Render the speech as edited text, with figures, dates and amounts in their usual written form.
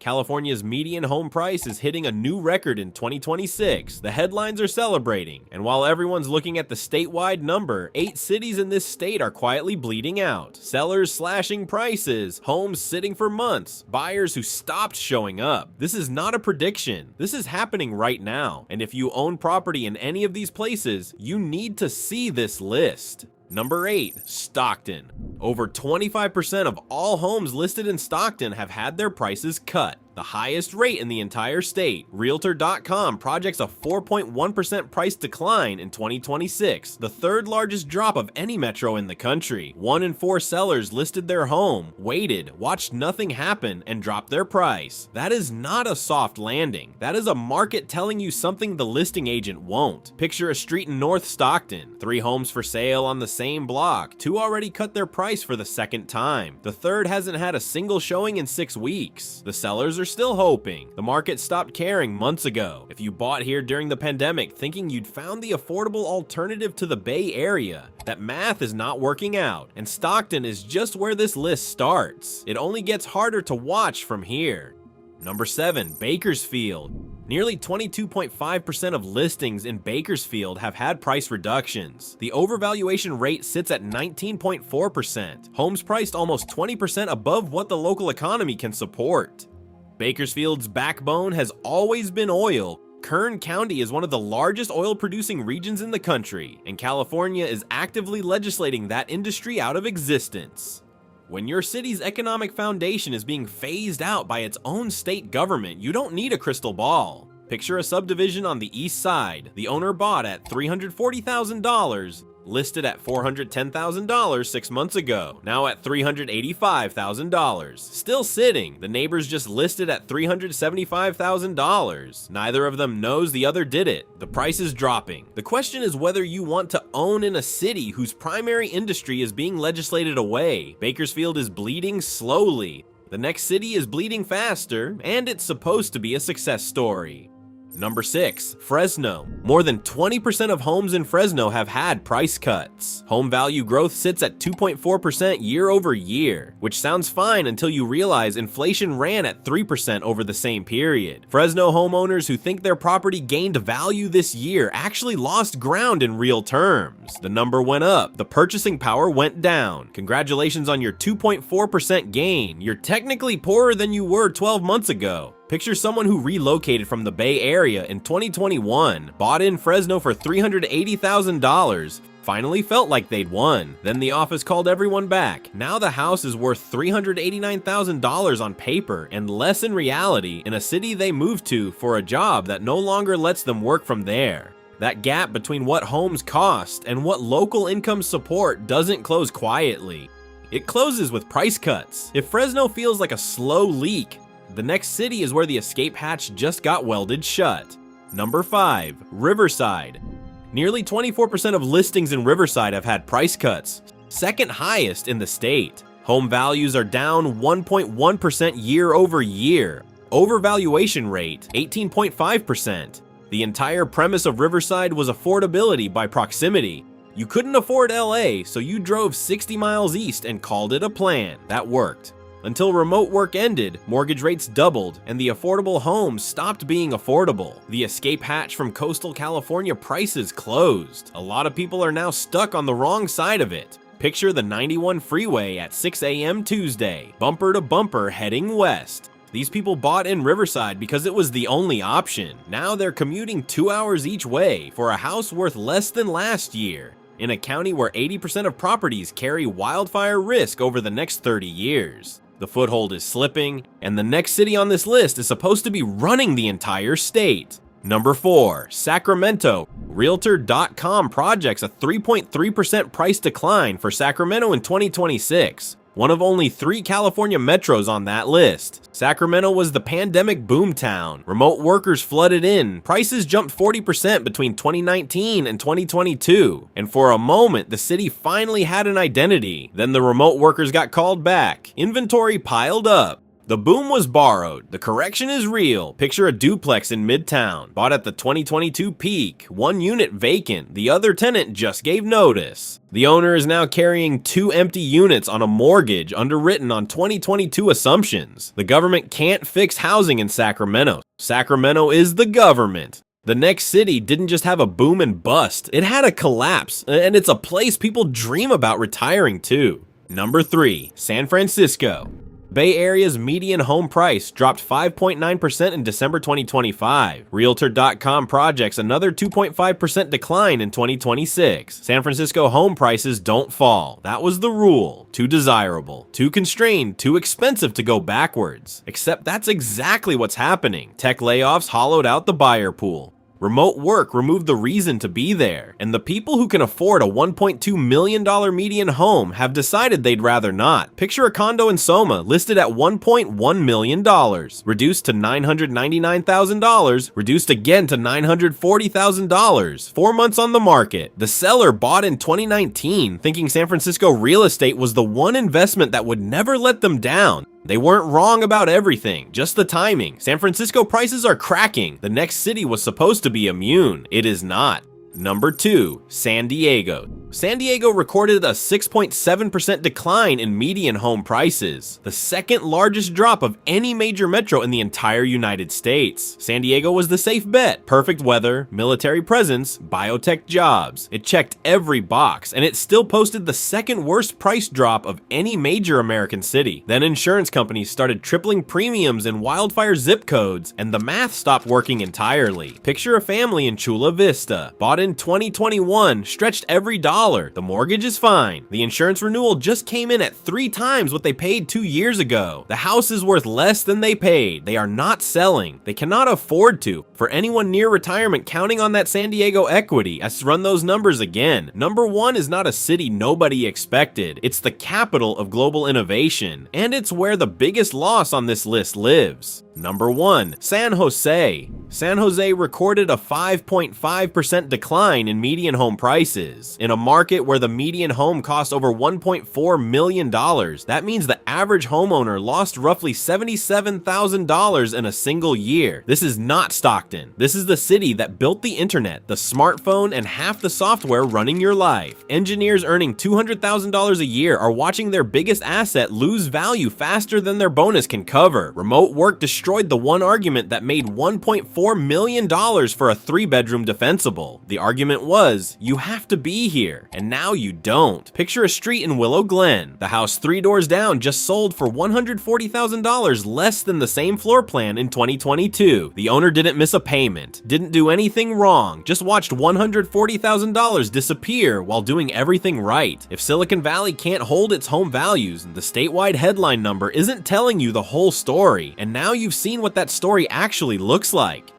California's median home price is hitting a new record in 2026. The headlines are celebrating, and while everyone's looking at the statewide number, 8 cities in this state are quietly bleeding out. Sellers slashing prices, homes sitting for months, buyers who stopped showing up. This is not a prediction. This is happening right now, and if you own property in any of these places, you need to see this list. Number 8, Stockton. Over 25% of all homes listed in Stockton have had their prices cut, the highest rate in the entire state. Realtor.com projects a 4.1% price decline in 2026, the third largest drop of any metro in the country. 1 in 4 sellers listed their home, waited, watched nothing happen, and dropped their price. That is not a soft landing. That is a market telling you something the listing agent won't. Picture a street in North Stockton, 3 homes for sale on the same block, 2 already cut their price for the second time. The third hasn't had a single showing in 6 weeks. The sellers are still hoping. The market stopped caring months ago. If you bought here during the pandemic thinking you'd found the affordable alternative to the Bay Area, that math is not working out, and Stockton is just where this list starts. It only gets harder to watch from here. Number 7, Bakersfield. Nearly 22.5% of listings in Bakersfield have had price reductions. The overvaluation rate sits at 19.4%. Homes priced almost 20% above what the local economy can support. Bakersfield's backbone has always been oil. Kern County is one of the largest oil-producing regions in the country, and California is actively legislating that industry out of existence. When your city's economic foundation is being phased out by its own state government, you don't need a crystal ball. Picture a subdivision on the east side. The owner bought at $340,000, listed at $410,000 6 months ago, now at $385,000. Still sitting. The neighbors just listed at $375,000. Neither of them knows the other did it. The price is dropping. The question is whether you want to own in a city whose primary industry is being legislated away. Bakersfield is bleeding slowly. The next city is bleeding faster, and it's supposed to be a success story. Number 6, Fresno. More than 20% of homes in Fresno have had price cuts. Home value growth sits at 2.4% year over year, which sounds fine until you realize inflation ran at 3% over the same period. Fresno homeowners who think their property gained value this year actually lost ground in real terms. The number went up, the purchasing power went down. Congratulations on your 2.4% gain. You're technically poorer than you were 12 months ago. Picture someone who relocated from the Bay Area in 2021, bought in Fresno for $380,000, finally felt like they'd won. Then the office called everyone back. Now the house is worth $389,000 on paper and less in reality in a city they moved to for a job that no longer lets them work from there. That gap between what homes cost and what local income support doesn't close quietly. It closes with price cuts. If Fresno feels like a slow leak, the next city is where the escape hatch just got welded shut. Number 5, Riverside. Nearly 24% of listings in Riverside have had price cuts, second highest in the state. Home values are down 1.1% year over year. Overvaluation rate, 18.5%. The entire premise of Riverside was affordability by proximity. You couldn't afford LA, so you drove 60 miles east and called it a plan. That worked. Until remote work ended, mortgage rates doubled, and the affordable homes stopped being affordable. The escape hatch from coastal California prices closed. A lot of people are now stuck on the wrong side of it. Picture the 91 freeway at 6 a.m. Tuesday, bumper to bumper heading west. These people bought in Riverside because it was the only option. Now they're commuting 2 hours each way for a house worth less than last year, in a county where 80% of properties carry wildfire risk over the next 30 years. The foothold is slipping, and the next city on this list is supposed to be running the entire state. Number 4, Sacramento. Realtor.com projects a 3.3% price decline for Sacramento in 2026. One of only 3 California metros on that list. Sacramento was the pandemic boomtown. Remote workers flooded in. Prices jumped 40% between 2019 and 2022. And for a moment, the city finally had an identity. Then the remote workers got called back. Inventory piled up. The boom was borrowed. The correction is real. Picture a duplex in Midtown, bought at the 2022 peak, one unit vacant, the other tenant just gave notice. The owner is now carrying 2 empty units on a mortgage underwritten on 2022 assumptions. The government can't fix housing in Sacramento. Sacramento is the government. The next city didn't just have a boom and bust, it had a collapse, and it's a place people dream about retiring to. Number 3, San Francisco. Bay Area's median home price dropped 5.9% in December 2025. Realtor.com projects another 2.5% decline in 2026. San Francisco home prices don't fall. That was the rule. Too desirable, too constrained, too expensive to go backwards. Except that's exactly what's happening. Tech layoffs hollowed out the buyer pool. Remote work removed the reason to be there, and the people who can afford a $1.2 million median home have decided they'd rather not. Picture a condo in Soma listed at $1.1 million, reduced to $999,000, reduced again to $940,000, 4 months on the market. The seller bought in 2019, thinking San Francisco real estate was the one investment that would never let them down. They weren't wrong about everything, just the timing. San Francisco prices are cracking. The next city was supposed to be immune. It is not. Number 2, San Diego. San Diego recorded a 6.7% decline in median home prices, the second largest drop of any major metro in the entire United States. San Diego was the safe bet. Perfect weather, military presence, biotech jobs. It checked every box, and it still posted the second worst price drop of any major American city. Then insurance companies started tripling premiums in wildfire zip codes, and the math stopped working entirely. Picture a family in Chula Vista, bought in 2021, stretched every dollar. The mortgage is fine. The insurance renewal just came in at 3 times what they paid 2 years ago. The house is worth less than they paid. They are not selling. They cannot afford to. For anyone near retirement counting on that San Diego equity, let's run those numbers again. Number 1 is not a city nobody expected. It's the capital of global innovation, and it's where the biggest loss on this list lives. Number 1, San Jose. San Jose recorded a 5.5% decline in median home prices. In a market where the median home costs over $1.4 million, that means the average homeowner lost roughly $77,000 in a single year. This is not Stockton. This is the city that built the internet, the smartphone, and half the software running your life. Engineers earning $200,000 a year are watching their biggest asset lose value faster than their bonus can cover. Remote work destroyed the one argument that made $1.4 million for a 3-bedroom defensible. The argument was, you have to be here, and now you don't. Picture a street in Willow Glen. The house 3 doors down just sold for $140,000 less than the same floor plan in 2022. The owner didn't miss a payment, didn't do anything wrong, just watched $140,000 disappear while doing everything right. If Silicon Valley can't hold its home values, the statewide headline number isn't telling you the whole story, and now you've seen what that story actually looks like.